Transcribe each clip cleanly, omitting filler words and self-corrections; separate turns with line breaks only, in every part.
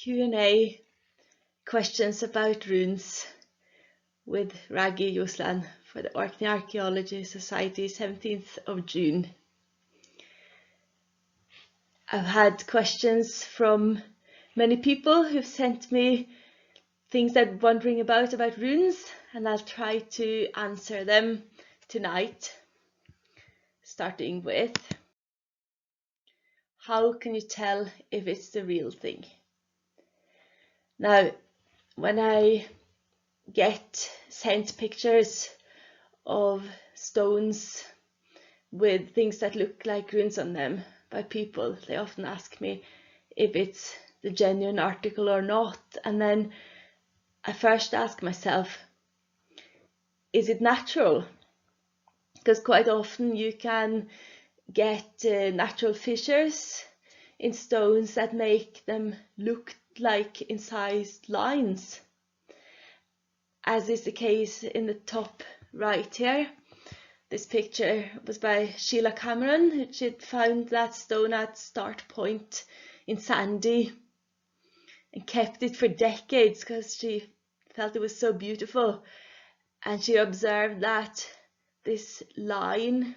Q&A questions about runes with Ragnhild Ljosland for the Orkney Archaeology Society, 17th of June. I've had questions from many people who've sent me things they're wondering about runes, and I'll try to answer them tonight, starting with: how can you tell if it's the real thing? Now, when I get sent pictures of stones with things that look like runes on them by people, they often ask me if it's the genuine article or not. And then I first ask myself, is it natural? Because quite often you can get natural fissures in stones that make them look like incised lines, as is the case in the top right here. This picture was by Sheila Cameron. She had found that stone at Start Point in Sandy and kept it for decades because she felt it was so beautiful. And she observed that this line,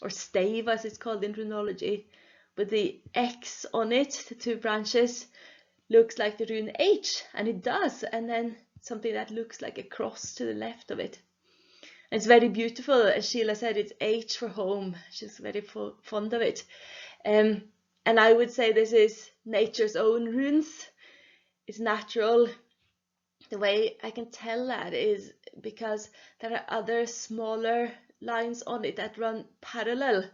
or stave as it's called in runology, with the X on it, the two branches, looks like the rune H, and it does, and then something that looks like a cross to the left of it. It's very beautiful. As Sheila said, it's H for home. She's very fond of it. And I would say this is nature's own runes. It's natural. The way I can tell that is because there are other smaller lines on it that run parallel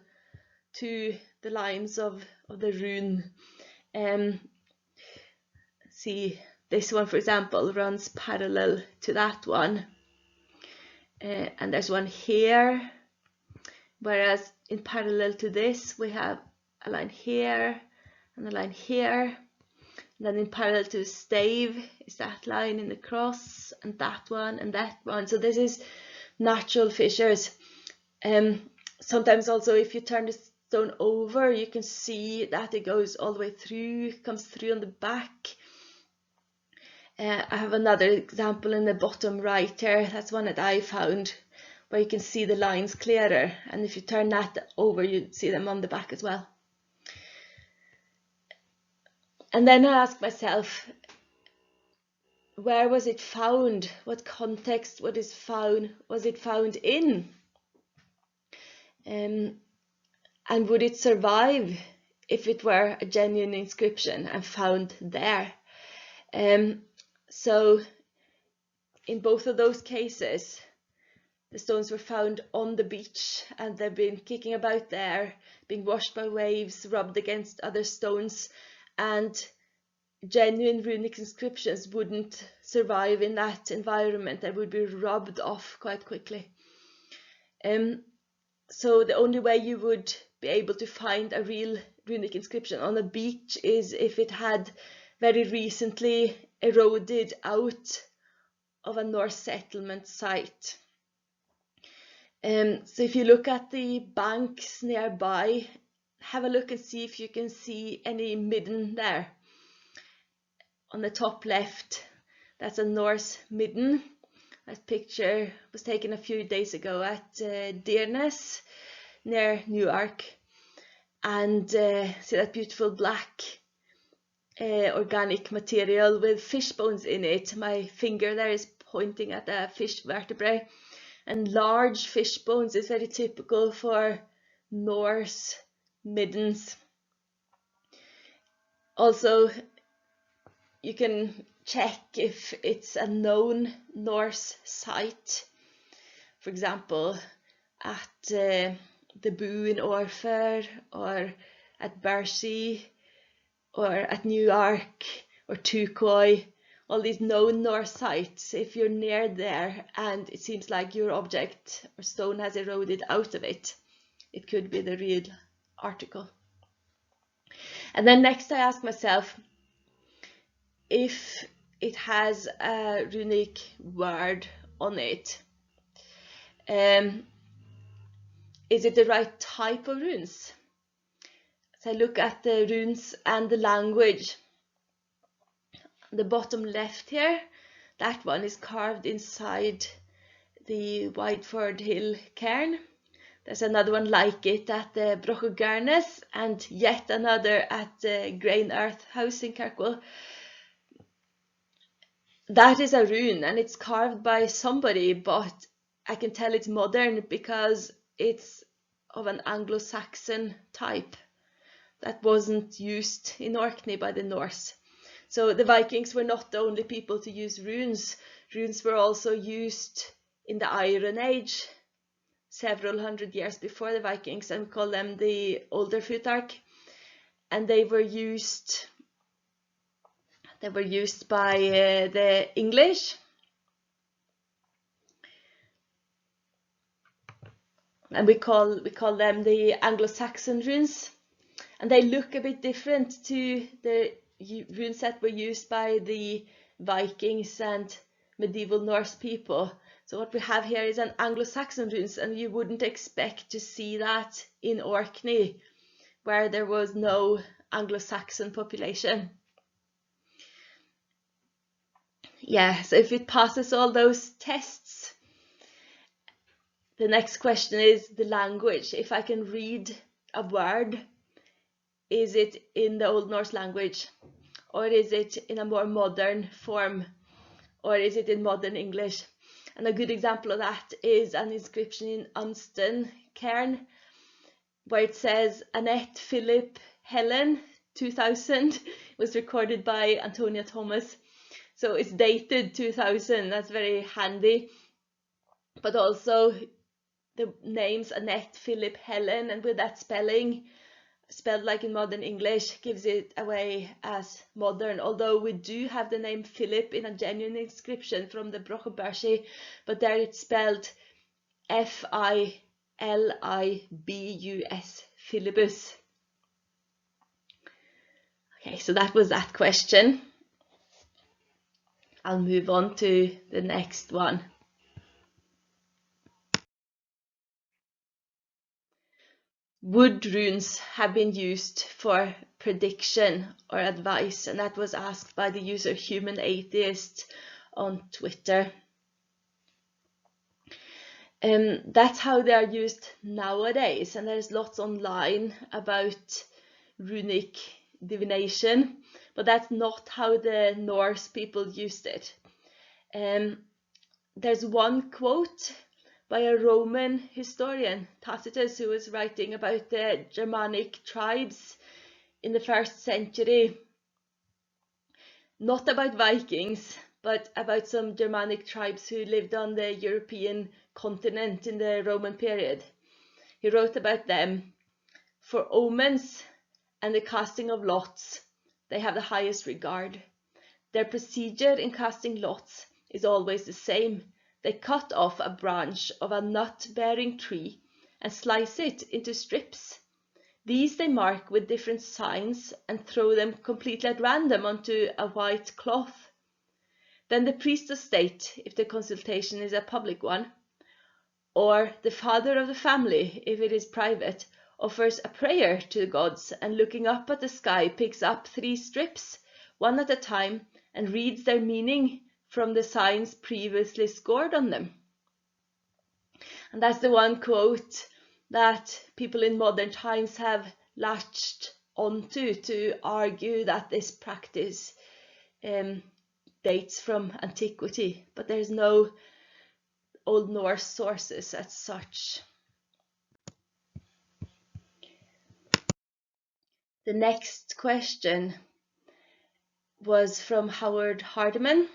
to the lines of the rune. See, this one, for example, runs parallel to that one. And there's one here, whereas in parallel to this we have a line here and a line here, and then in parallel to the stave is that line in the cross, and that one and that one. So this is natural fissures. Sometimes also if you turn the stone over, you can see that it goes all the way through, comes through on the back. I have another example in the bottom right here. That's one that I found, where you can see the lines clearer, and if you turn that over, you see them on the back as well. And then I ask myself, where was it found? What context was it found in? And would it survive if it were a genuine inscription and found there? So in both of those cases, the stones were found on the beach, and they've been kicking about there, being washed by waves, rubbed against other stones, and genuine runic inscriptions wouldn't survive in that environment. They would be rubbed off quite quickly. So the only way you would be able to find a real runic inscription on a beach is if it had very recently eroded out of a Norse settlement site. So if you look at the banks nearby, have a look and see if you can see any midden there. On the top left, that's a Norse midden. That picture was taken a few days ago at Dearness near Newark. And see that beautiful black organic material with fish bones in it. My finger there is pointing at a fish vertebrae, and large fish bones is very typical for Norse middens. Also, you can check if it's a known Norse site, for example at the Boo in Orfer, or at Bersey, or at Newark, or Tukoi, all these known Norse sites. If you're near there and it seems like your object or stone has eroded out of it, it could be the real article. And then next I ask myself, if it has a runic word on it, is it the right type of runes? So I look at the runes and the language. The bottom left here, that one is carved inside the Wideford Hill cairn. There's another one like it at the Brochogurnes, and yet another at the Grain Earth House in Kirkwall. That is a rune, and it's carved by somebody, but I can tell it's modern because it's of an Anglo-Saxon type that wasn't used in Orkney by the Norse. So the Vikings were not the only people to use runes. Runes were also used in the Iron Age, several hundred years before the Vikings, and we call them the older Futhark. And they were used by the English. And we call them the Anglo-Saxon runes. And they look a bit different to the runes that were used by the Vikings and medieval Norse people. So what we have here is an Anglo-Saxon runes, and you wouldn't expect to see that in Orkney, where there was no Anglo-Saxon population. Yeah, so if it passes all those tests, the next question is the language. If I can read a word, is it in the Old Norse language, or is it in a more modern form, or is it in modern English? And a good example of that is an inscription in Unston cairn, where it says Annette Philip Helen 2000. It was recorded by Antonia Thomas, so it's dated 2000. That's very handy. But also the names Annette Philip Helen, and with that spelling, spelled like in modern English, gives it away as modern, although we do have the name Philip in a genuine inscription from the Brochoburshi, but there it's spelled Filibus, Filibus. Okay, so that was that question. I'll move on to the next one. Would runes have been used for prediction or advice? And that was asked by the user Human Atheist on Twitter. That's how they are used nowadays, and there's lots online about runic divination, but that's not how the Norse people used it. There's one quote by a Roman historian, Tacitus, who was writing about the Germanic tribes in the 1st century. Not about Vikings, but about some Germanic tribes who lived on the European continent in the Roman period. He wrote about them: for omens and the casting of lots, they have the highest regard. Their procedure in casting lots is always the same. They cut off a branch of a nut-bearing tree and slice it into strips. These they mark with different signs and throw them completely at random onto a white cloth. Then the priest of state, if the consultation is a public one, or the father of the family, if it is private, offers a prayer to the gods, and looking up at the sky picks up 3 strips, one at a time, and reads their meaning from the signs previously scored on them. And that's the one quote that people in modern times have latched onto to argue that this practice dates from antiquity, but there's no Old Norse sources as such. The next question was from Howard Hardiman,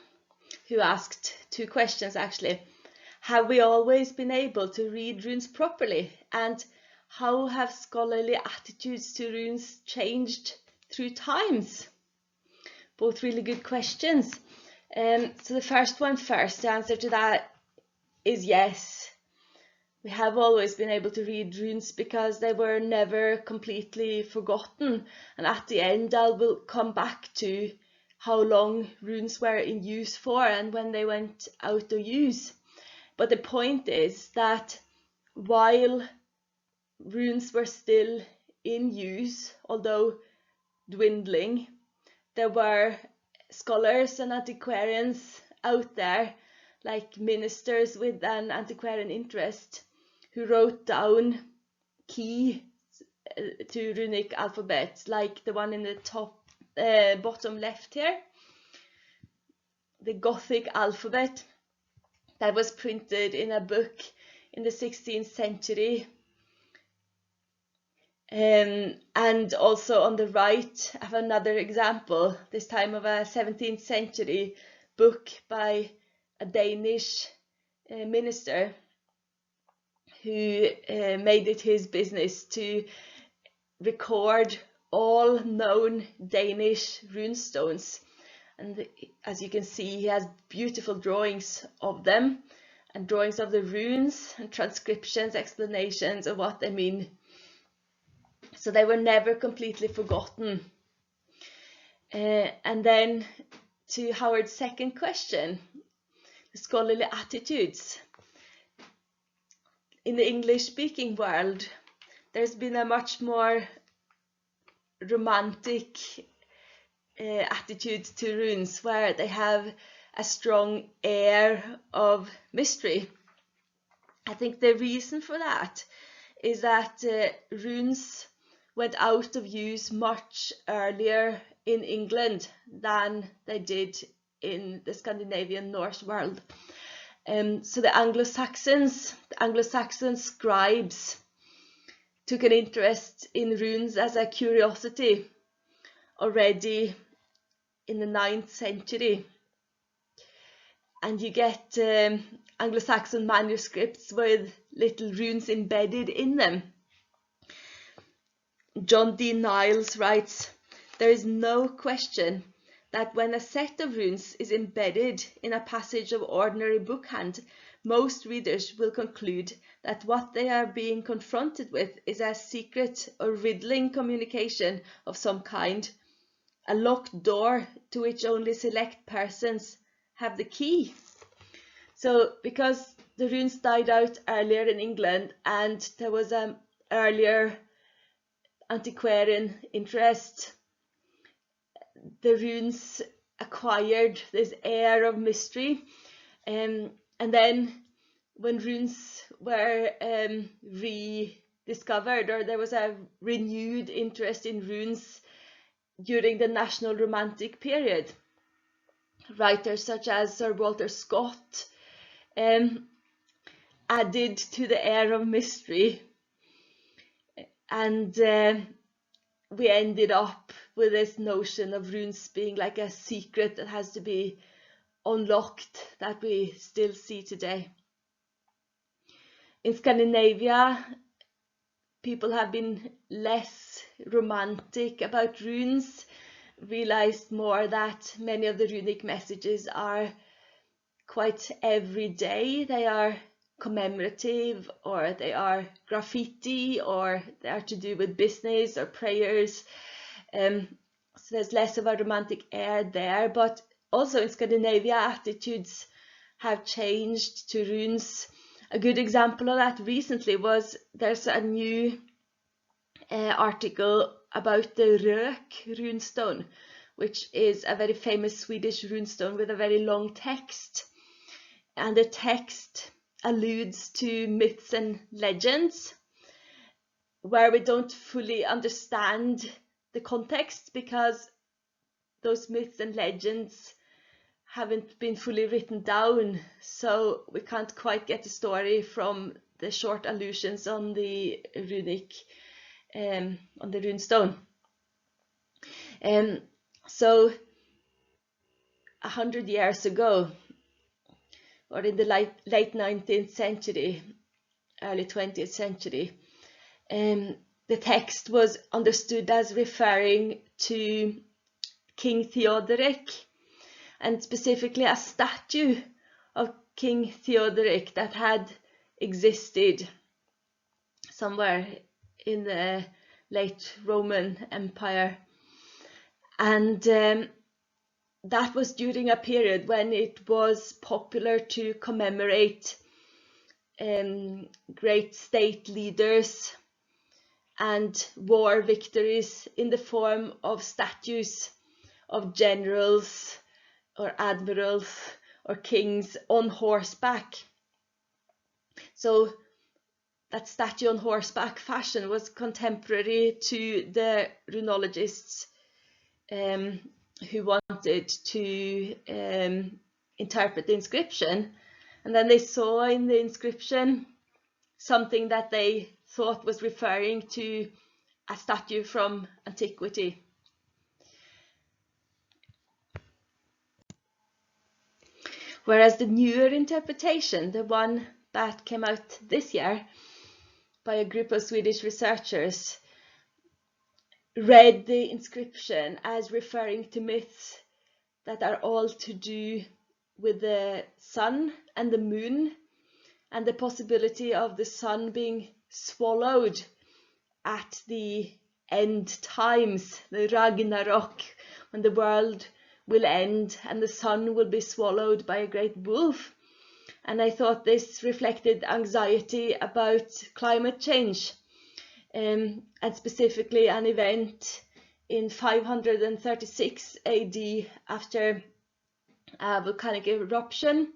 who asked 2 questions actually. Have we always been able to read runes properly? And how have scholarly attitudes to runes changed through times? Both really good questions. So the first one first, the answer to that is yes. We have always been able to read runes because they were never completely forgotten. And at the end, I will come back to how long runes were in use for and when they went out of use. But the point is that while runes were still in use, although dwindling, there were scholars and antiquarians out there, like ministers with an antiquarian interest, who wrote down keys to runic alphabet, like the one in the bottom left here, the Gothic alphabet that was printed in a book in the 16th century. And also on the right, I have another example, this time of a 17th century book by a Danish minister who made it his business to record all known Danish runestones. And as you can see, he has beautiful drawings of them, and drawings of the runes, and transcriptions, explanations of what they mean. So they were never completely forgotten. And then to Howard's second question, the scholarly attitudes. In the English-speaking world, there's been a much more romantic attitude to runes, where they have a strong air of mystery. I think the reason for that is that runes went out of use much earlier in England than they did in the Scandinavian Norse world. So the Anglo-Saxon scribes took an interest in runes as a curiosity already in the 9th century. And you get Anglo-Saxon manuscripts with little runes embedded in them. John D. Niles writes, "There is no question that when a set of runes is embedded in a passage of ordinary bookhand, most readers will conclude that what they are being confronted with is a secret or riddling communication of some kind, a locked door to which only select persons have the key." So because the runes died out earlier in England and there was an earlier antiquarian interest, the runes acquired this air of mystery. And then when runes were rediscovered, or there was a renewed interest in runes during the National Romantic period, writers such as Sir Walter Scott added to the air of mystery, and we ended up with this notion of runes being like a secret that has to be unlocked, that we still see today. In Scandinavia, people have been less romantic about runes, realized more that many of the runic messages are quite everyday. They are commemorative, or they are graffiti, or they are to do with business or prayers. So there's less of a romantic air there, but also in Scandinavia, attitudes have changed to runes. A good example of that recently was there's a new article about the Rök runestone, which is a very famous Swedish runestone with a very long text. And the text alludes to myths and legends where we don't fully understand the context, because those myths and legends haven't been fully written down, so we can't quite get the story from the short allusions on the runic, on the runestone. So 100 years ago, or in the late 19th century, early 20th century, the text was understood as referring to King Theodoric, and specifically a statue of King Theodoric that had existed somewhere in the late Roman Empire. And that was during a period when it was popular to commemorate great state leaders and war victories in the form of statues of generals or admirals or kings on horseback. So that statue on horseback fashion was contemporary to the runologists who wanted to interpret the inscription. And then they saw in the inscription something that they thought was referring to a statue from antiquity. Whereas the newer interpretation, the one that came out this year by a group of Swedish researchers, read the inscription as referring to myths that are all to do with the sun and the moon, and the possibility of the sun being swallowed at the end times, the Ragnarok, when the world will end and the sun will be swallowed by a great wolf. And I thought this reflected anxiety about climate change, and specifically an event in 536 AD after a volcanic eruption,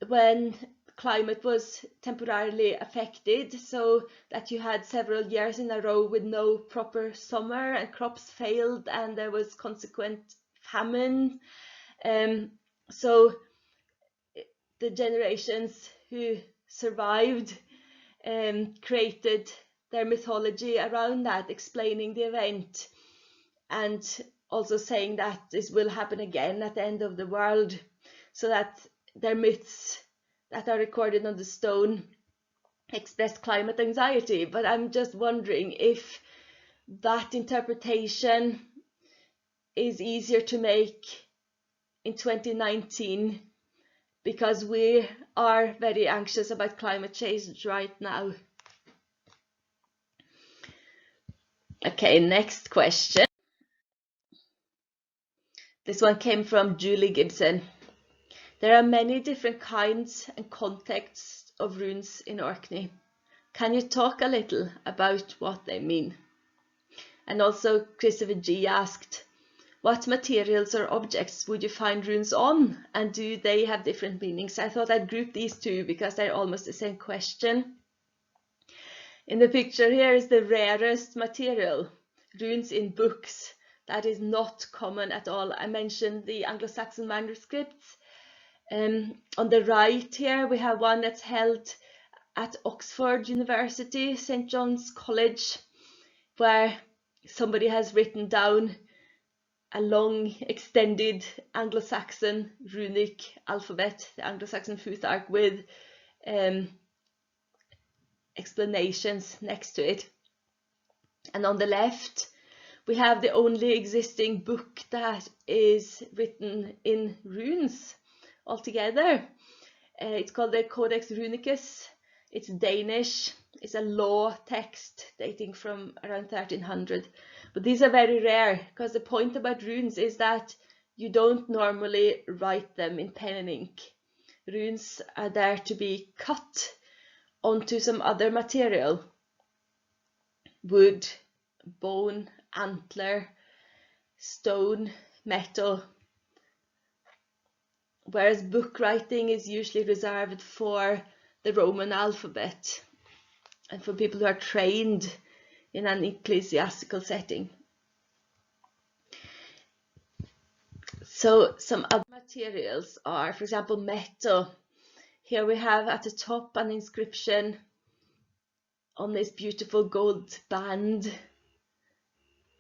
when climate was temporarily affected, so that you had several years in a row with no proper summer and crops failed and there was consequent famine. So the generations who survived created their mythology around that, explaining the event and also saying that this will happen again at the end of the world, so that their myths that are recorded on the stone express climate anxiety. But I'm just wondering if that interpretation is easier to make in 2019, because we are very anxious about climate change right now. Okay, next question. This one came from Julie Gibson. There are many different kinds and contexts of runes in Orkney. Can you talk a little about what they mean? And also Christopher G asked, what materials or objects would you find runes on, and do they have different meanings? I thought I'd group these two because they're almost the same question. In the picture here is the rarest material, runes in books. That is not common at all. I mentioned the Anglo-Saxon manuscripts. On the right here we have one that's held at Oxford University, St. John's College, where somebody has written down a long extended Anglo-Saxon runic alphabet, the Anglo-Saxon Futhark, with explanations next to it. And on the left we have the only existing book that is written in runes altogether. It's called the Codex Runicus. It's Danish. It's a law text dating from around 1300. But these are very rare, because the point about runes is that you don't normally write them in pen and ink. Runes are there to be cut onto some other material. Wood, bone, antler, stone, metal. Whereas book writing is usually reserved for the Roman alphabet and for people who are trained in an ecclesiastical setting. So some other materials are, for example, metal. Here we have at the top an inscription on this beautiful gold band.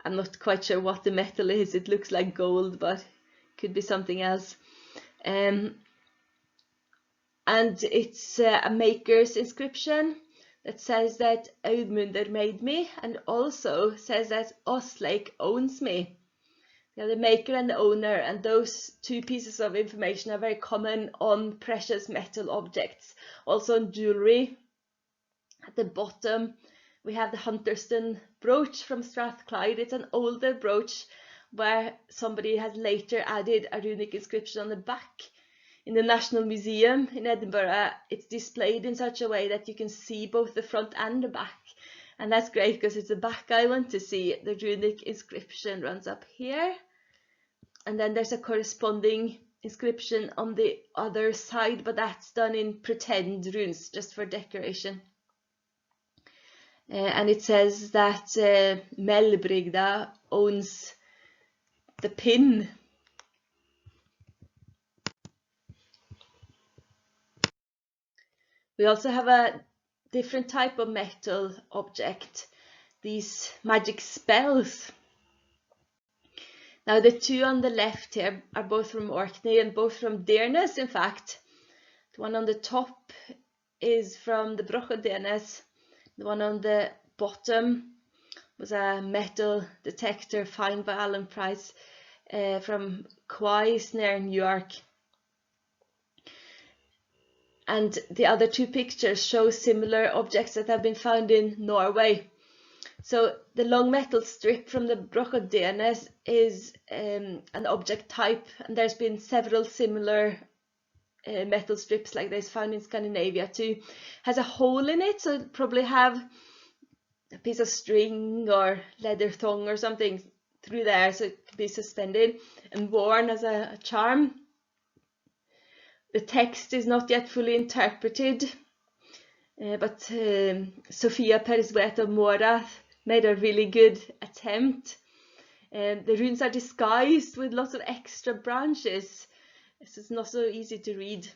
I'm not quite sure what the metal is. It looks like gold, but could be something else. And it's a maker's inscription that says that Audmundur made me, and also says that Oslake owns me. They are the maker and the owner, and those two pieces of information are very common on precious metal objects, also on jewellery. At the bottom we have the Hunterston brooch from Strathclyde. It's an older brooch where somebody has later added a runic inscription on the back. In the National Museum in Edinburgh, it's displayed in such a way that you can see both the front and the back. And that's great, because it's the back I want to see. The runic inscription runs up here. And then there's a corresponding inscription on the other side, but that's done in pretend runes, just for decoration. And it says that Melbrigda owns the pin. We also have a different type of metal object, these magic spells. Now the two on the left here are both from Orkney and both from Dearness, in fact. The one on the top is from the Brochodenes. The one on the bottom was a metal detector found by Alan Price from Quais near New York. And the other two pictures show similar objects that have been found in Norway. So the long metal strip from the Brochodenes is an object type, and there's been several similar metal strips like this found in Scandinavia too. Has a hole in it, so it'll probably have a piece of string or leather thong or something through there, so it could be suspended and worn as a charm. The text is not yet fully interpreted, but Sofia Perisweto Morath made a really good attempt. The runes are disguised with lots of extra branches, so it's not so easy to read.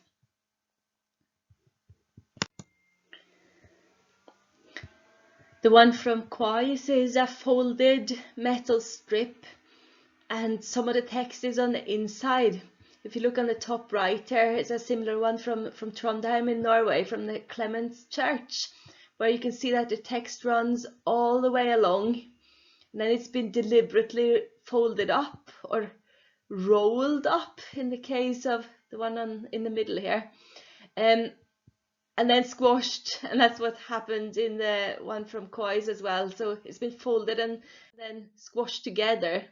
The one from Quais is a folded metal strip, and some of the text is on the inside. If you look on the top right here, it's a similar one from Trondheim in Norway, from the Clemens Church, where you can see that the text runs all the way along, and then it's been deliberately folded up or rolled up in the case of the one in the middle here, and then squashed, and that's what happened in the one from Quais as well. So it's been folded and then squashed together.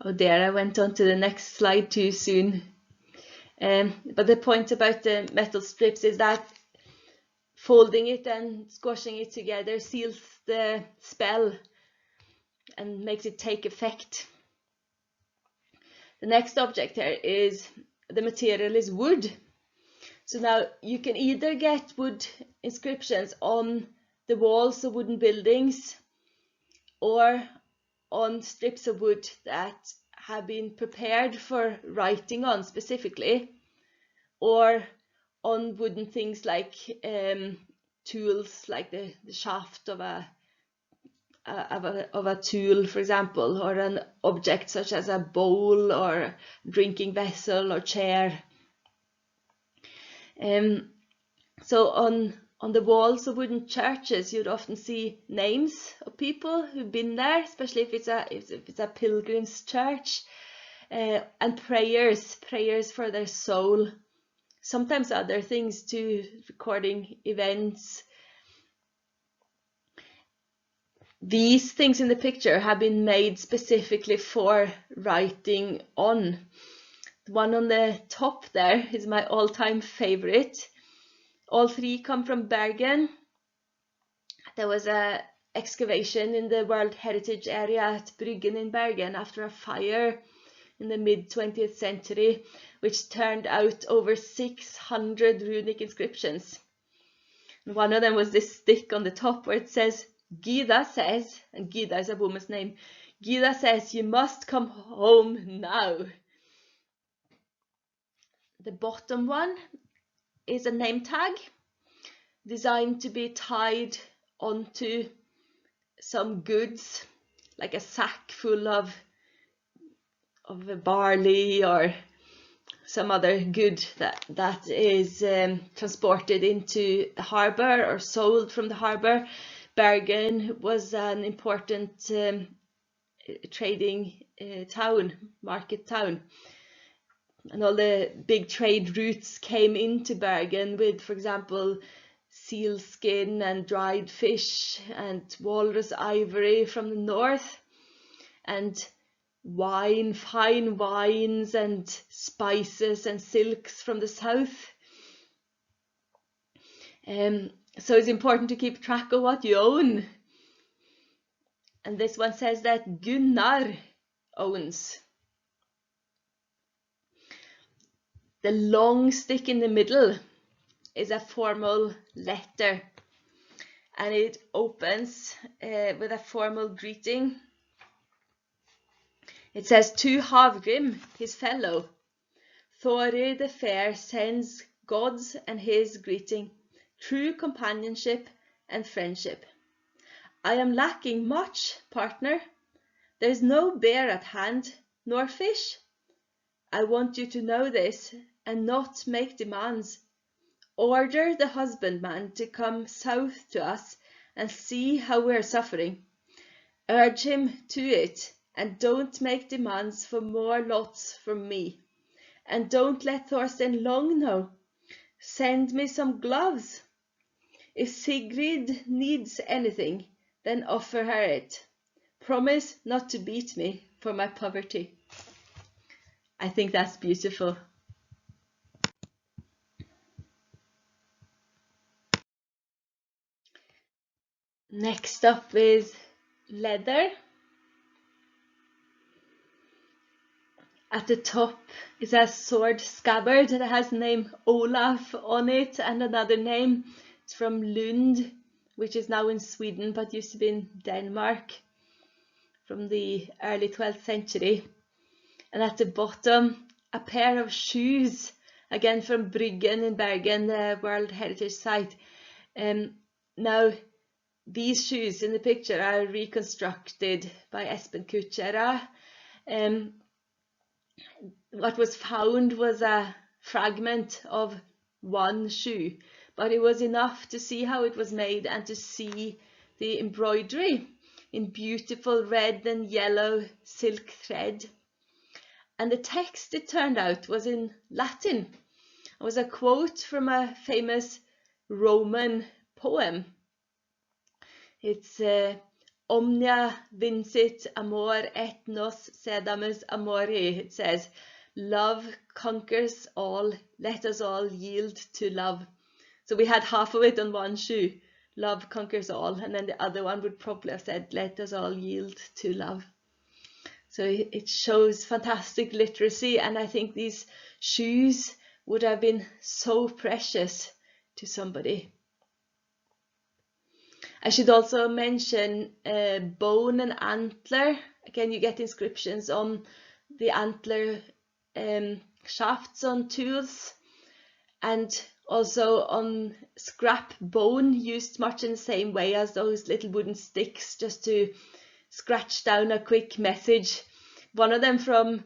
Oh dear, I went on to the next slide too soon. But the point about the metal strips is that folding it and squashing it together seals the spell and makes it take effect. The next object here is, the material is wood. So now you can either get wood inscriptions on the walls of wooden buildings or on strips of wood that have been prepared for writing on specifically, or on wooden things like tools, like the shaft of a tool, for example, or an object such as a bowl or drinking vessel or chair. So on the walls of wooden churches, you'd often see names of people who've been there, especially if it's a pilgrim's church, and prayers for their soul. Sometimes other things too, recording events. These things in the picture have been made specifically for writing on. The one on the top there is my all-time favorite. All three come from Bergen. There was an excavation in the World Heritage Area at Bryggen in Bergen after a fire in the mid-20th century, which turned out over 600 runic inscriptions. And one of them was this stick on the top where it says, Gida says, and Gida is a woman's name, Gida says, you must come home now. The bottom one is a name tag designed to be tied onto some goods, like a sack full of barley or some other good that is transported into the harbour or sold from the harbour. Bergen was an important trading town, market town. And all the big trade routes came into Bergen with, for example, seal skin and dried fish and walrus ivory from the north, and wine, fine wines and spices and silks from the south. So it's important to keep track of what you own. And this one says that Gunnar owns. The long stick in the middle is a formal letter, and it opens with a formal greeting. It says, to Havgrim, his fellow, Thori the Fair sends God's and his greeting, true companionship and friendship. I am lacking much, partner. There's no bear at hand, nor fish. I want you to know this and not make demands. Order the husbandman to come south to us and see how we're suffering. Urge him to it, and don't make demands for more lots from me. And don't let Thorstein Long know. Send me some gloves. If Sigrid needs anything, then offer her it. Promise not to beat me for my poverty. I think that's beautiful. Next up is leather. At the top is a sword scabbard that has the name Olaf on it and another name. It's from Lund, which is now in Sweden but used to be in Denmark from the early 12th century. And at the bottom, a pair of shoes, again from Bryggen in Bergen, the World Heritage Site. Now, these shoes in the picture are reconstructed by Espen Kuchera. What was found was a fragment of one shoe, but it was enough to see how it was made and to see the embroidery in beautiful red and yellow silk thread. And the text, it turned out, was in Latin. It was a quote from a famous Roman poem. It's Omnia vincit amor et nos sedamus amori. It says, love conquers all, let us all yield to love. So we had half of it on one shoe, love conquers all, and then the other one would probably have said, let us all yield to love. So it shows fantastic literacy, and I think these shoes would have been so precious to somebody. I should also mention bone and antler. Again, you get inscriptions on the antler shafts on tools, and also on scrap bone, used much in the same way as those little wooden sticks, just to scratch down a quick message. One of them from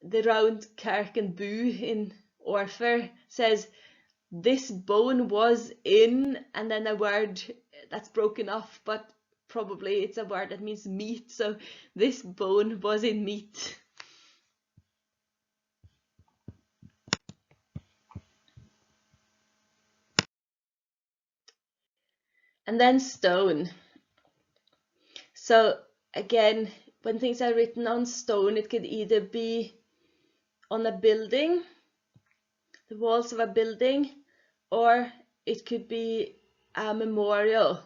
the round Kirk and Boo in Orfer says, this bone was in, and then a word that's broken off, but probably it's a word that means meat. So this bone was in meat. And then stone. So again, when things are written on stone, it could either be on a building, the walls of a building, or it could be a memorial.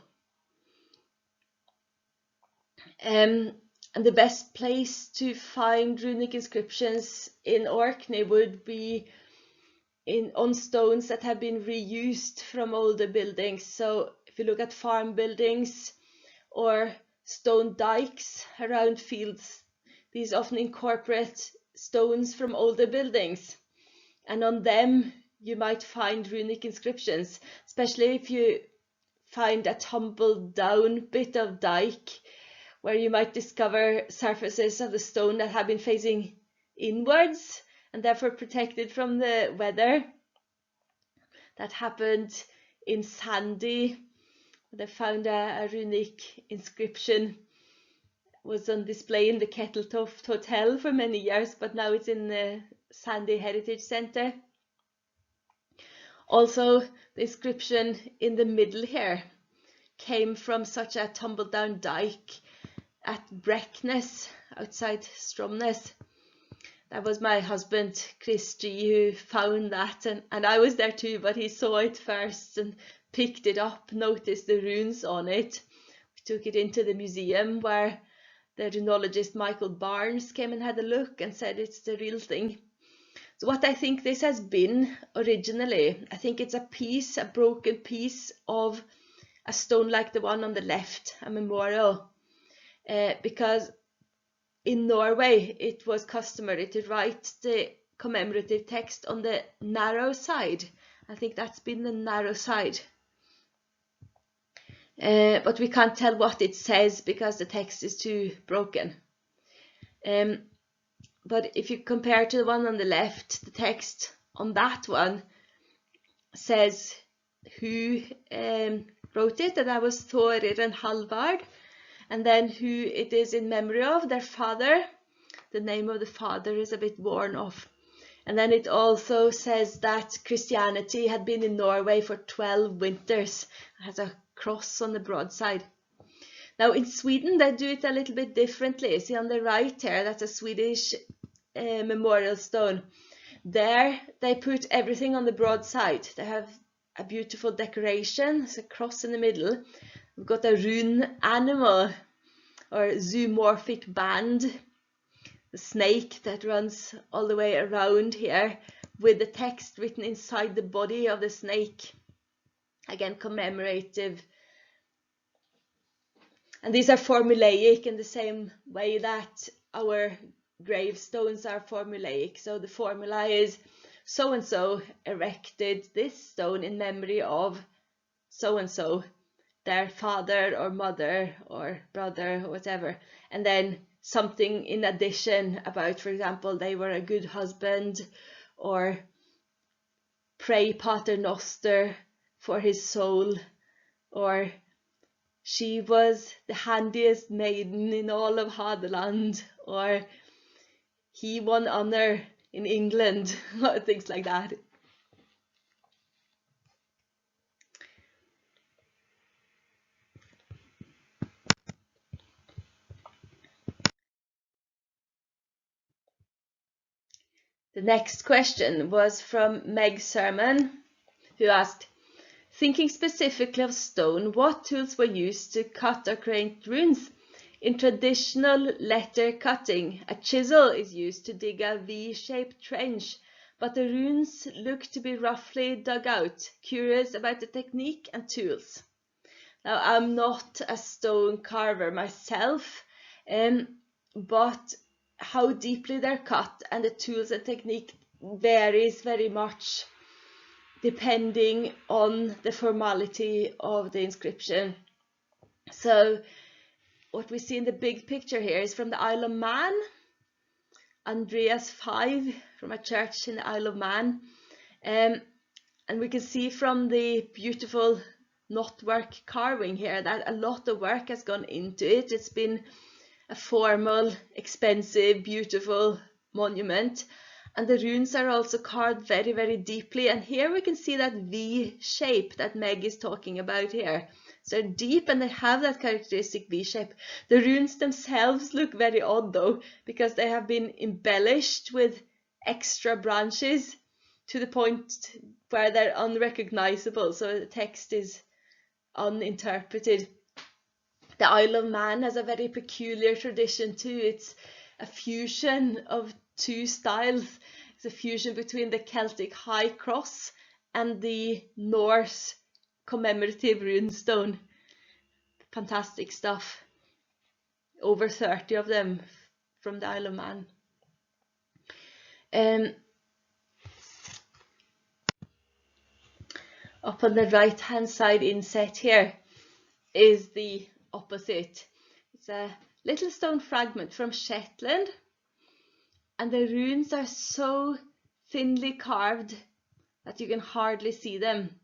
And the best place to find runic inscriptions in Orkney would be on stones that have been reused from older buildings. So if you look at farm buildings or stone dikes around fields, these often incorporate stones from older buildings, and on them you might find runic inscriptions, especially if you find a tumbled down bit of dike where you might discover surfaces of the stone that have been facing inwards and therefore protected from the weather. That happened in Sandy. They found a runic inscription. It was on display in the Kettletuft Hotel for many years, but now it's in the Sandy Heritage Centre. Also, the inscription in the middle here came from such a tumbled down dike at Breckness outside Stromness. That was my husband Chris G who found that, and I was there too, but he saw it first and picked it up, noticed the runes on it, took it into the museum where the runologist Michael Barnes came and had a look and said it's the real thing. So what I think this has been originally, I think it's a broken piece of a stone like the one on the left, a memorial, because in Norway it was customary to write the commemorative text on the narrow side. I think that's been the narrow side. But we can't tell what it says because the text is too broken. But if you compare to the one on the left, the text on that one says who wrote it, and that was Thorir and Halvard, and then who it is in memory of, their father. The name of the father is a bit worn off. And then it also says that Christianity had been in Norway for 12 winters. It has a cross on the broadside. Now in Sweden they do it a little bit differently. See on the right here, that's a Swedish memorial stone. There they put everything on the broadside. They have a beautiful decoration. There's a cross in the middle. We've got a rune animal or zoomorphic band, the snake that runs all the way around here with the text written inside the body of the snake. Again, commemorative. And these are formulaic in the same way that our gravestones are formulaic. So the formula is so-and-so erected this stone in memory of so-and-so, their father or mother or brother or whatever. And then something in addition about, for example, they were a good husband, or pray Pater Noster for his soul, or she was the handiest maiden in all of Hadeland, or he won honor in England, or things like that. The next question was from Meg Sermon, who asked, thinking specifically of stone, what tools were used to cut or create runes? In traditional letter cutting, a chisel is used to dig a V-shaped trench, but the runes look to be roughly dug out. Curious about the technique and tools. Now, I'm not a stone carver myself, but how deeply they're cut and the tools and technique varies very much depending on the formality of the inscription. So what we see in the big picture here is from the Isle of Man, Andreas 5, from a church in the Isle of Man. And we can see from the beautiful knotwork carving here that a lot of work has gone into it. It's been a formal, expensive, beautiful monument. And the runes are also carved very, very deeply. And here we can see that V shape that Meg is talking about here. So they're deep and they have that characteristic V shape. The runes themselves look very odd though, because they have been embellished with extra branches to the point where they're unrecognizable. So the text is uninterpreted. The Isle of Man has a very peculiar tradition too. It's a fusion of two styles. It's a fusion between the Celtic high cross and the Norse commemorative runestone. Fantastic stuff. Over 30 of them from the Isle of Man. Up on the right hand side inset here is the opposite. It's a little stone fragment from Shetland, and the runes are so thinly carved that you can hardly see them.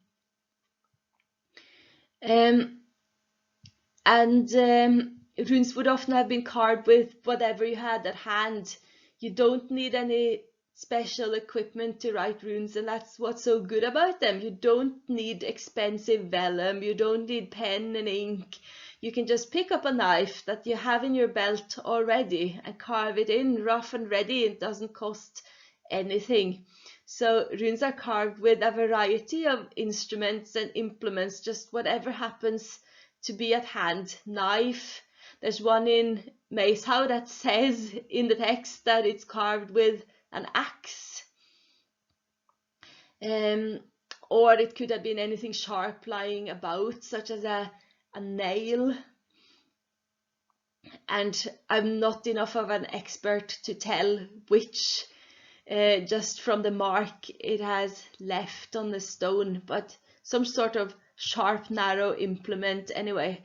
Runes would often have been carved with whatever you had at hand. You don't need any special equipment to write runes, and that's what's so good about them. You don't need expensive vellum, you don't need pen and ink. You can just pick up a knife that you have in your belt already and carve it in rough and ready. It doesn't cost anything. So runes are carved with a variety of instruments and implements, just whatever happens to be at hand. Knife. There's one in Macehow that says in the text that it's carved with an axe. Or it could have been anything sharp lying about, such as a nail. And I'm not enough of an expert to tell which, just from the mark it has left on the stone, but some sort of sharp, narrow implement anyway.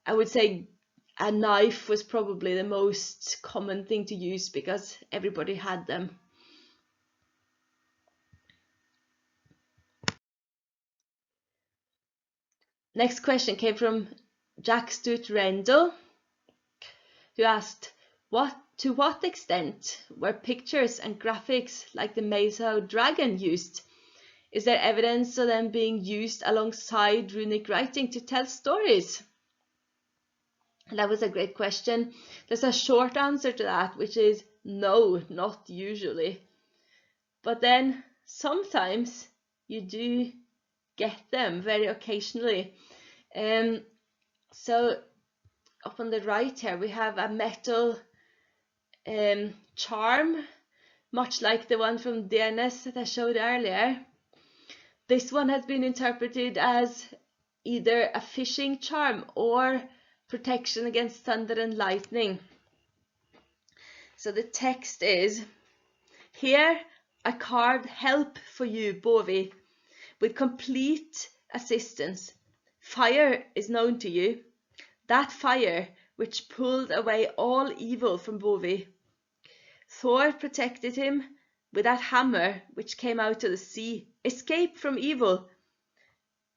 I would say a knife was probably the most common thing to use because everybody had them. Next question came from Jack Stuart Rendell, who asked, to what extent were pictures and graphics like the Macehow dragon used? Is there evidence of them being used alongside runic writing to tell stories? And that was a great question. There's a short answer to that, which is no, not usually. But then sometimes you do get them, very occasionally. So up on the right here we have a metal charm, much like the one from Dearness that I showed earlier. This one has been interpreted as either a fishing charm or protection against thunder and lightning. So the text is, here I carved help for you, Bovi, with complete assistance. Fire is known to you, that fire which pulled away all evil from Bovi. Thor protected him with that hammer which came out of the sea. Escape from evil.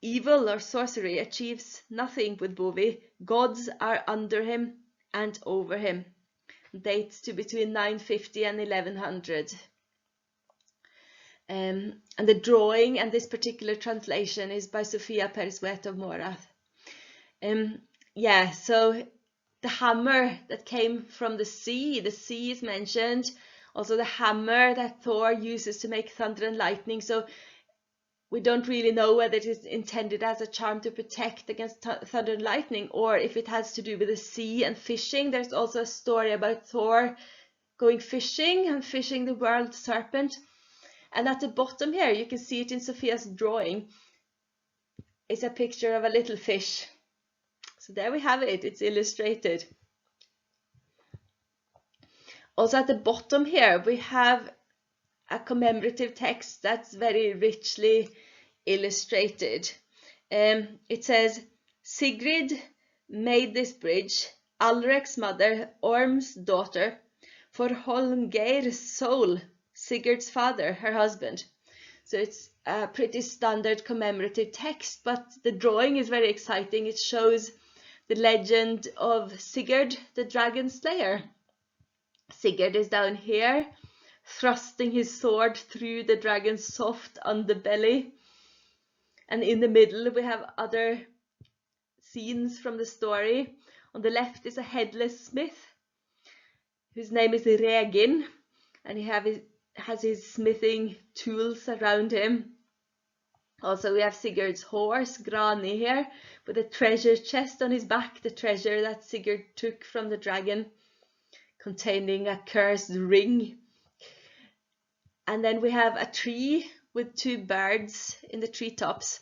Evil or sorcery achieves nothing with Bovi. Gods are under him and over him. Dates to between 950 and 1100. And the drawing and this particular translation is by Sofia Perswet of Morath. So the hammer that came from the sea is mentioned. Also the hammer that Thor uses to make thunder and lightning. So we don't really know whether it is intended as a charm to protect against thunder and lightning, or if it has to do with the sea and fishing. There's also a story about Thor going fishing and fishing the world serpent. And at the bottom here, you can see it in Sophia's drawing. It's a picture of a little fish. So there we have it, it's illustrated. Also at the bottom here, we have a commemorative text that's very richly illustrated. It says, Sigrid made this bridge, Alrek's mother, Orm's daughter, for Holmgeir's soul, Sigurd's father, her husband. So it's a pretty standard commemorative text, but the drawing is very exciting. It shows the legend of Sigurd, the dragon slayer. Sigurd is down here, thrusting his sword through the dragon's soft underbelly. And in the middle we have other scenes from the story. On the left is a headless smith, whose name is Regin, and he has his smithing tools around him. Also we have Sigurd's horse, Grani, here, with a treasure chest on his back, the treasure that Sigurd took from the dragon, containing a cursed ring. And then we have a tree with two birds in the treetops.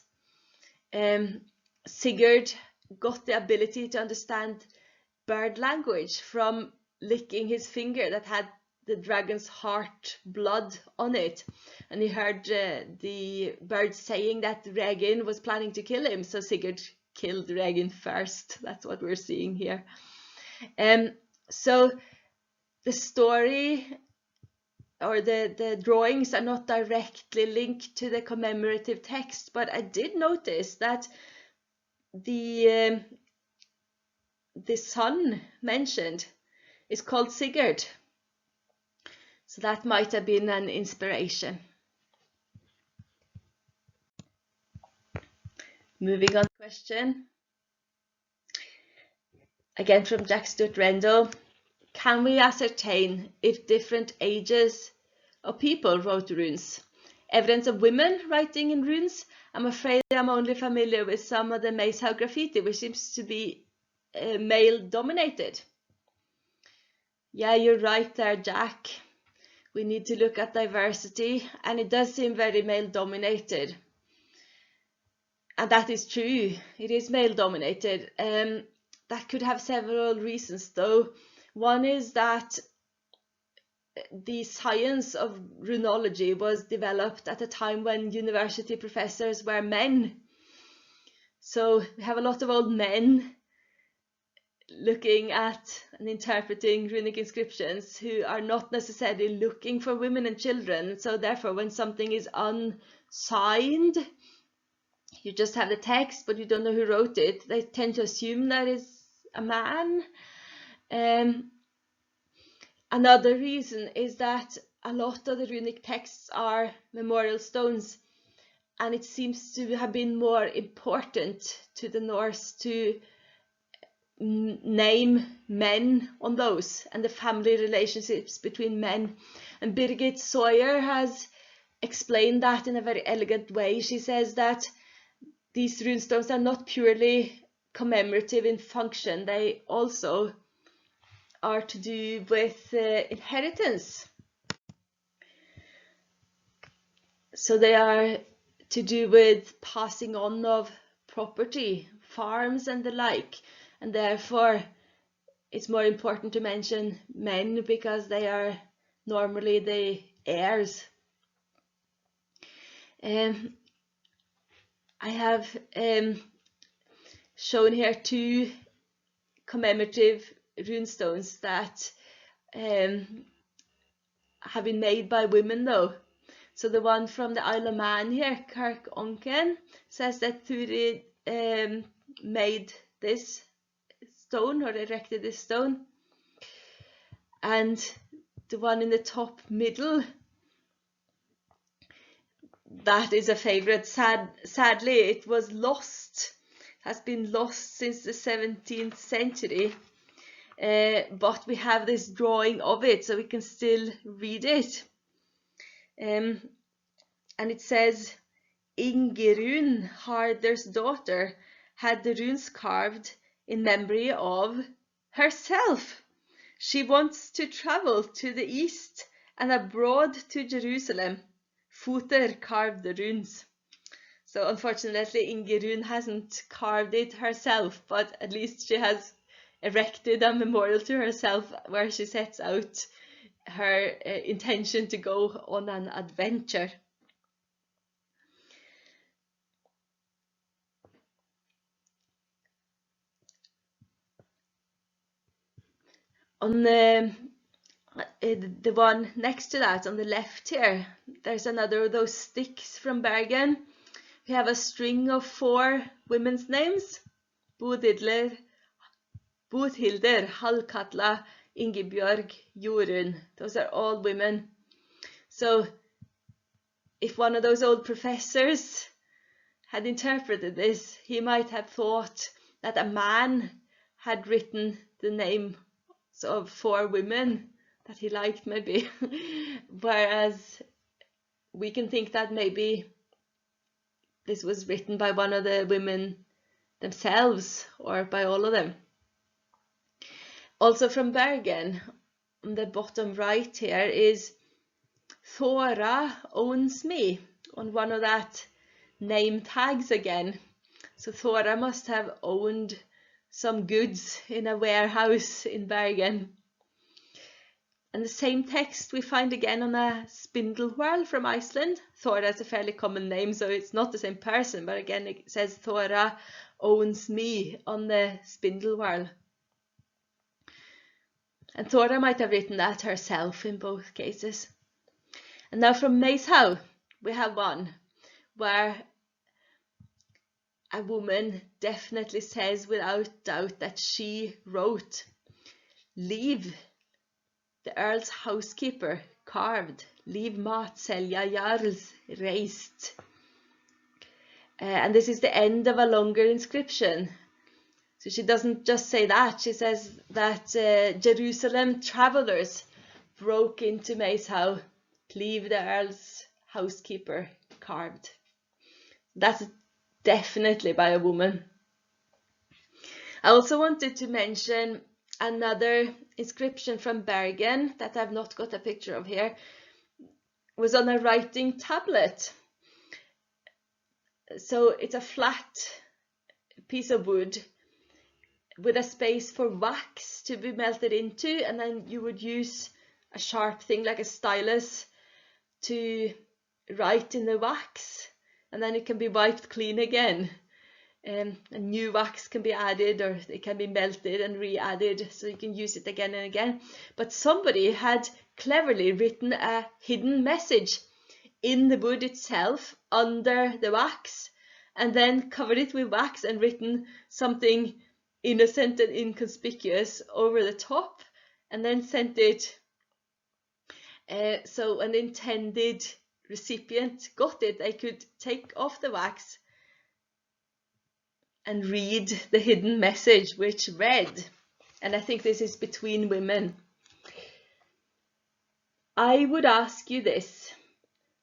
Sigurd got the ability to understand bird language from licking his finger that had the dragon's heart blood on it, and he heard the bird saying that Regin was planning to kill him, so Sigurd killed Regin first. That's what we're seeing here. So the story or the drawings are not directly linked to the commemorative text, but I did notice that the son mentioned is called Sigurd. So that might have been an inspiration. Moving on to the question. Again from Jack Stuart Rendell. Can we ascertain if different ages of people wrote runes? evidence of women writing in runes. I'm afraid I'm only familiar with some of the Maeshowe graffiti, which seems to be male dominated. Yeah, you're right there, Jack. We need to look at diversity, and it does seem very male dominated. And that is true, it is male dominated. That could have several reasons though. One is that the science of runology was developed at a time when university professors were men. So we have a lot of old men looking at and interpreting runic inscriptions who are not necessarily looking for women and children. So therefore, when something is unsigned, you just have the text, but you don't know who wrote it, they tend to assume that it's a man. Another reason is that a lot of the runic texts are memorial stones, and it seems to have been more important to the Norse to name men on those and the family relationships between men. And Birgit Sawyer has explained that in a very elegant way. She says that these runestones are not purely commemorative in function, they also are to do with inheritance. So they are to do with passing on of property, farms and the like, and therefore it's more important to mention men because they are normally the heirs. I have shown here two commemorative runestones that have been made by women though. So the one from the Isle of Man here, Kirk Onken, says that Thurid made this stone or erected this stone. And the one in the top middle, that is a favorite. Sadly, it was lost. It has been lost since the 17th century. But we have this drawing of it, so we can still read it. And it says, Ingerun, Harder's daughter, had the runes carved in memory of herself. She wants to travel to the east and abroad to Jerusalem. Footer carved the runes. So unfortunately, Ingerun hasn't carved it herself, but at least she has erected a memorial to herself where she sets out her intention to go on an adventure. On the one next to that, on the left here, there's another of those sticks from Bergen. We have a string of 4 women's names: Bodhilder, Hallkatla, Ingebjörg, Jorunn. Those are all women. So if one of those old professors had interpreted this, he might have thought that a man had written the name of 4 women that he liked, maybe. Whereas we can think that maybe this was written by one of the women themselves or by all of them. Also from Bergen, on the bottom right here, is Thora owns me, on one of that name tags again. So Thora must have owned some goods in a warehouse in Bergen. And the same text we find again on a spindle whorl from Iceland. Thora is a fairly common name, so it's not the same person, but again it says Thora owns me on the spindle whorl. And Thora might have written that herself in both cases. And now from Maeshowe, we have one where a woman definitely says without doubt that she wrote, Liv, the Earl's housekeeper, carved, Liv mat selja jarls reist. And this is the end of a longer inscription. So she doesn't just say that, she says that Jerusalem travelers broke into Maeshowe, Liv the Earl's housekeeper carved. That's definitely by a woman. I also wanted to mention another inscription from Bergen that I've not got a picture of here. It was on a writing tablet. So it's a flat piece of wood with a space for wax to be melted into, and then you would use a sharp thing like a stylus to write in the wax, and then it can be wiped clean again. A new wax can be added, or it can be melted and re-added, so you can use it again and again. But somebody had cleverly written a hidden message in the wood itself under the wax, and then covered it with wax and written something innocent and inconspicuous over the top, and then sent it. So an intended recipient got it, they could take off the wax and read the hidden message, which read, and I think this is between women: I would ask you this,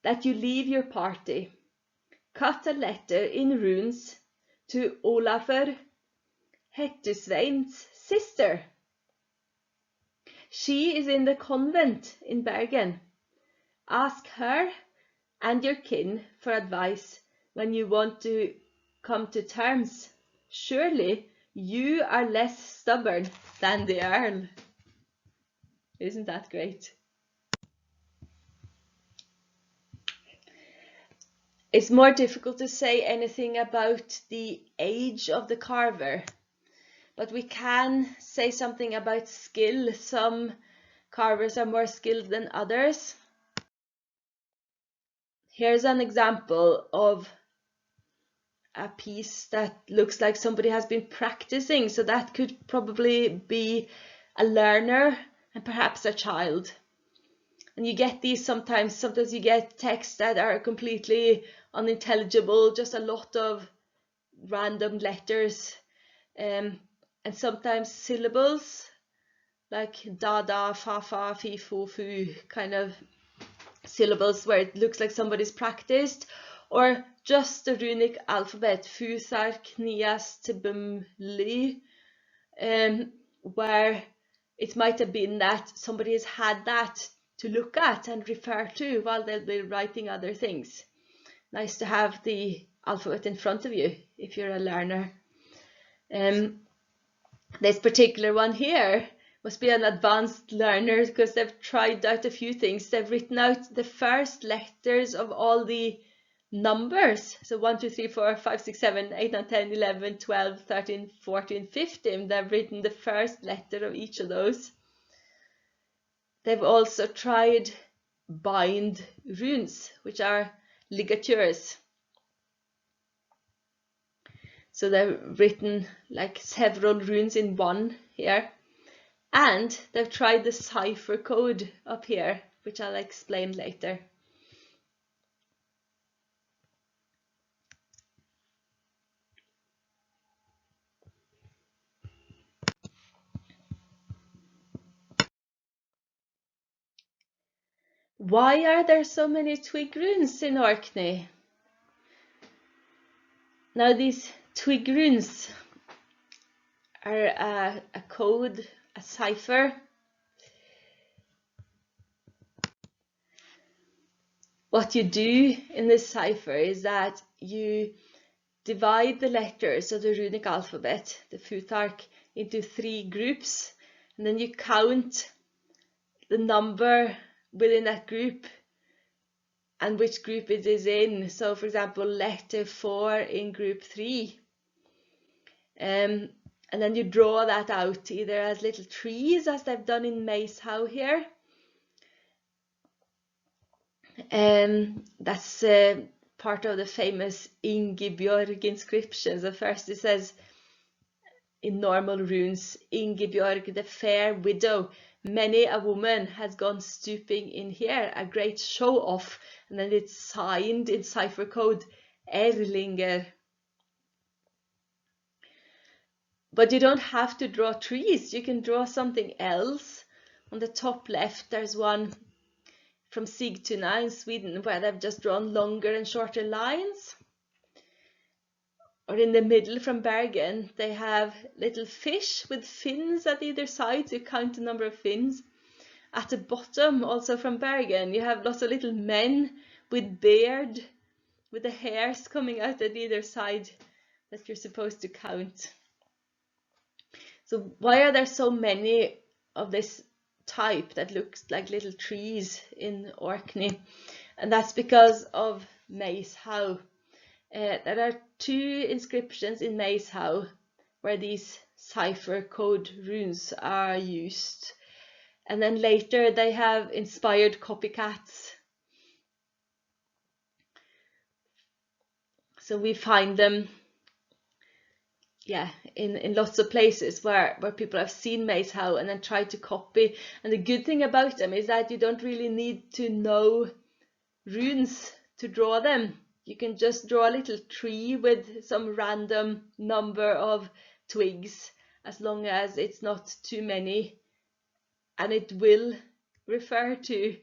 that you leave your party, cut a letter in runes to Olafur, Hettusvein's sister. She is in the convent in Bergen. Ask her and your kin for advice when you want to come to terms. Surely you are less stubborn than the Earl. Isn't that great? It's more difficult to say anything about the age of the carver, but we can say something about skill. Some carvers are more skilled than others. Here's an example of a piece that looks like somebody has been practicing, so that could probably be a learner and perhaps a child. And you get these sometimes you get texts that are completely unintelligible, just a lot of random letters, and sometimes syllables like da da, fa fa, fi fo, fu, kind of syllables where it looks like somebody's practiced, or just the runic alphabet, fusar, knias, tibum, li, where it might have been that somebody has had that to look at and refer to while they'll be writing other things. Nice to have the alphabet in front of you if you're a learner. This particular one here must be an advanced learner because they've tried out a few things. They've written out the first letters of all the numbers. So 1, 2, 3, 4, 5, 6, 7, 8, 9, 10, 11, 12, 13, 14, 15. They've written the first letter of each of those. They've also tried bind runes, which are ligatures. So they've written like several runes in one here. And they've tried the cipher code up here, which I'll explain later. Why are there so many twig runes in Orkney? Now these twig runes are a code, a cipher. What you do in this cipher is that you divide the letters of the runic alphabet, the futhark, into 3 groups, and then you count the number within that group and which group it is in. So for example, letter 4 in group 3. And then you draw that out either as little trees, as they've done in Macehow here. That's part of the famous Ingibjorg inscription. So first it says in normal runes, Ingibjorg, the fair widow, many a woman has gone stooping in here, a great show off. And then it's signed in cipher code Erlinger. But you don't have to draw trees, you can draw something else. On the top left there's one from Sigtuna in Sweden, where they've just drawn longer and shorter lines. Or in the middle from Bergen, they have little fish with fins at either side, so you count the number of fins. At the bottom, also from Bergen, you have lots of little men with beard, with the hairs coming out at either side that you're supposed to count. So why are there so many of this type that looks like little trees in Orkney? And that's because of Maeshowe. There are 2 inscriptions in Maeshowe where these cipher code runes are used. And then later they have inspired copycats. So we find them in lots of places where people have seen Maeshowe and then tried to copy. And the good thing about them is that you don't really need to know runes to draw them. You can just draw a little tree with some random number of twigs, as long as it's not too many, and it will refer to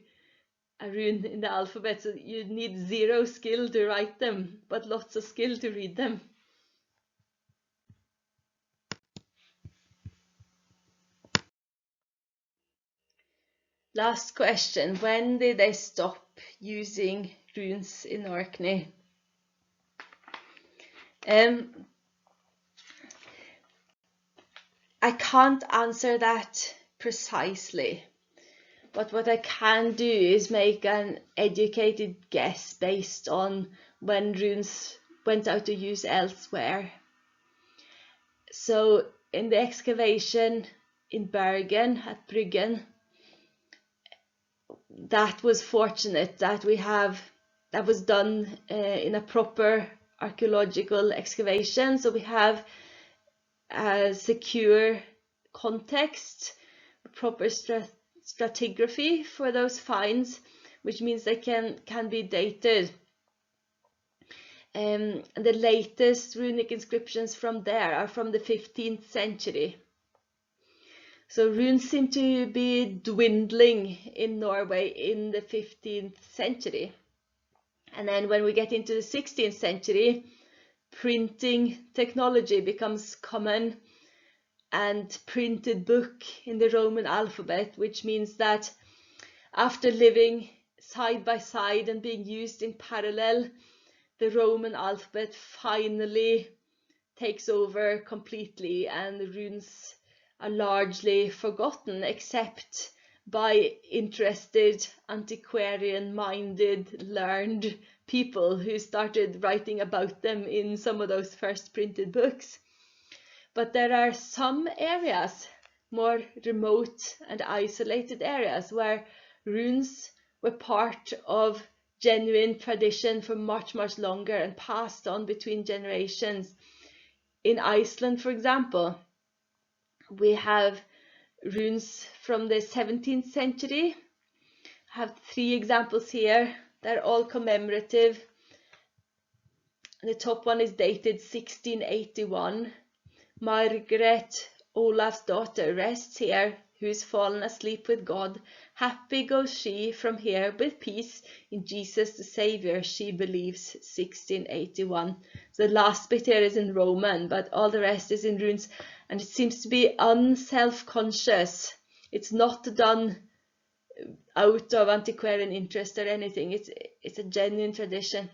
a rune in the alphabet. So you need 0 skill to write them, but lots of skill to read them. Last question, when did they stop using runes in Orkney? I can't answer that precisely, but what I can do is make an educated guess based on when runes went out of use elsewhere. So in the excavation in Bergen at Bryggen, that was fortunate that that was done in a proper archaeological excavation. So we have a secure context, proper stratigraphy for those finds, which means they can be dated. And the latest runic inscriptions from there are from the 15th century. So runes seem to be dwindling in Norway in the 15th century. And then when we get into the 16th century, printing technology becomes common, and printed book in the Roman alphabet, which means that after living side by side and being used in parallel, the Roman alphabet finally takes over completely, and the runes are largely forgotten, except by interested, antiquarian-minded, learned people who started writing about them in some of those first printed books. But there are some areas, more remote and isolated areas, where runes were part of genuine tradition for much, much longer and passed on between generations. In Iceland, for example, we have runes from the 17th century. I have 3 examples here. They're all commemorative. The top one is dated 1681. Margaret, Olaf's daughter, rests here, who is fallen asleep with God. Happy goes she from here with peace in Jesus the Saviour, she believes. 1681. So the last bit here is in Roman, but all the rest is in runes, and it seems to be unself-conscious. It's not done out of antiquarian interest or anything. It's a genuine tradition.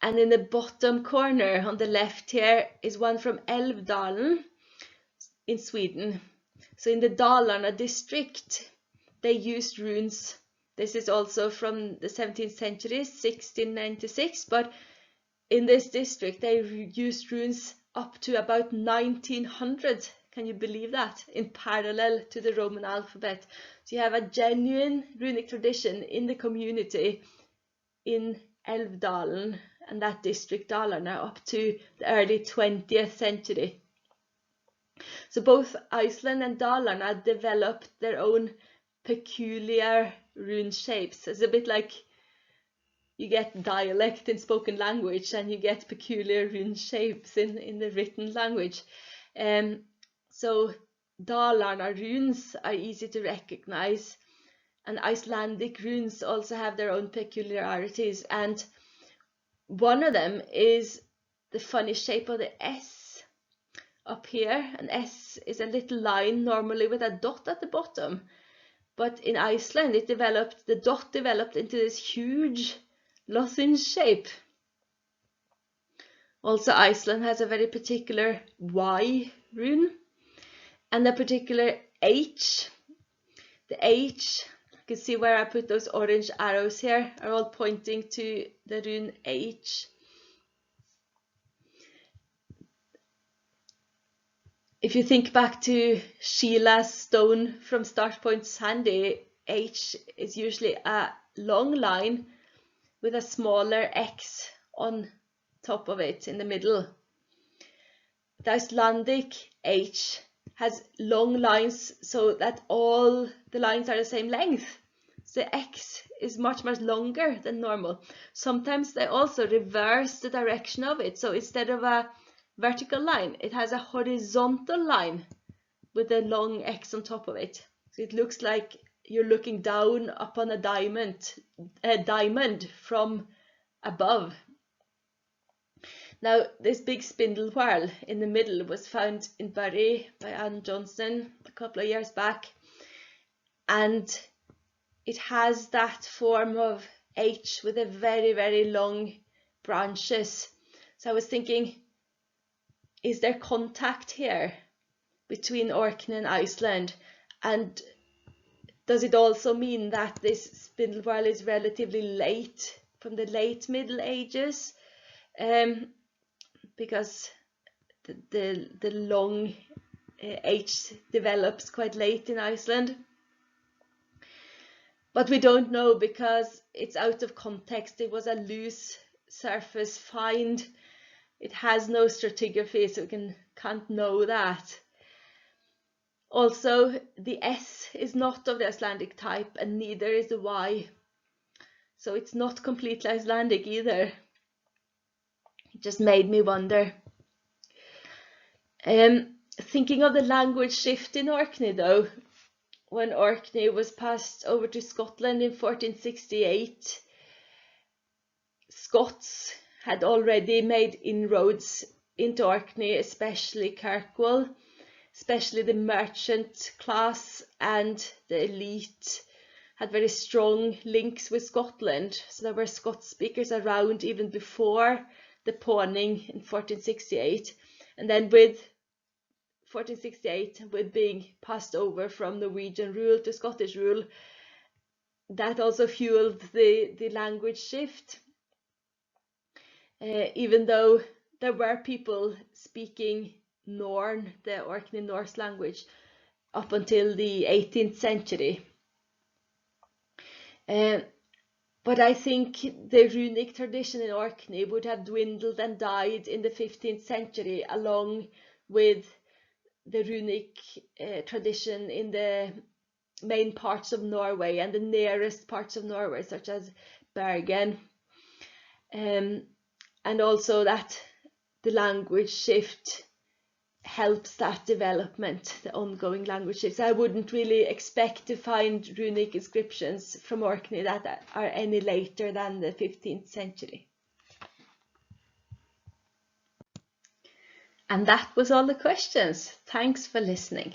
And in the bottom corner on the left here is one from Älvdalen in Sweden. So in the Dalarna district, they used runes. This is also from the 17th century, 1696, but in this district they used runes up to about 1900. Can you believe that? In parallel to the Roman alphabet. So you have a genuine runic tradition in the community in Älvdalen and that district Dalarna up to the early 20th century. So both Iceland and Dalarna developed their own peculiar rune shapes. It's a bit like you get dialect in spoken language and you get peculiar rune shapes in the written language. So Dalarna runes are easy to recognize, and Icelandic runes also have their own peculiarities, and one of them is the funny shape of the S up here. An S is a little line normally with a dot at the bottom, but in Iceland the dot developed into this huge lozenge shape. Also, Iceland has a very particular Y rune and a particular H. The H, you can see where I put those orange arrows here, are all pointing to the rune H. If you think back to Sheila's stone from Start Point Sandy, H is usually a long line with a smaller X on top of it in the middle. The Icelandic H has long lines so that all the lines are the same length. So the X is much longer than normal. Sometimes they also reverse the direction of it. So instead of a vertical line, it has a horizontal line with a long X on top of it. So it looks like you're looking down upon a diamond from above. Now, this big spindle whorl in the middle was found in Bury by Anne Johnson a couple of years back, and it has that form of H with a very long branches. So I was thinking, is there contact here between Orkney and Iceland, and does it also mean that this spindle whorl is relatively late, from the late Middle Ages? Because the long H develops quite late in Iceland. But we don't know because it's out of context. It was a loose surface find. It has no stratigraphy, so we can't know that. Also, the S is not of the Icelandic type, and neither is the Y. So it's not completely Icelandic either. It just made me wonder. Thinking of the language shift in Orkney though, when Orkney was passed over to Scotland in 1468, Scots had already made inroads into Orkney, especially Kirkwall, especially the merchant class and the elite had very strong links with Scotland. So there were Scots speakers around even before the pawning in 1468. And then with 1468, with being passed over from Norwegian rule to Scottish rule, that also fueled the language shift. Even though there were people speaking Norn, the Orkney Norse language, up until the 18th century. But I think the runic tradition in Orkney would have dwindled and died in the 15th century, along with the runic tradition in the main parts of Norway and the nearest parts of Norway, such as Bergen. And also that the language shift helps that development, the ongoing language shifts. I wouldn't really expect to find runic inscriptions from Orkney that are any later than the 15th century. And that was all the questions. Thanks for listening.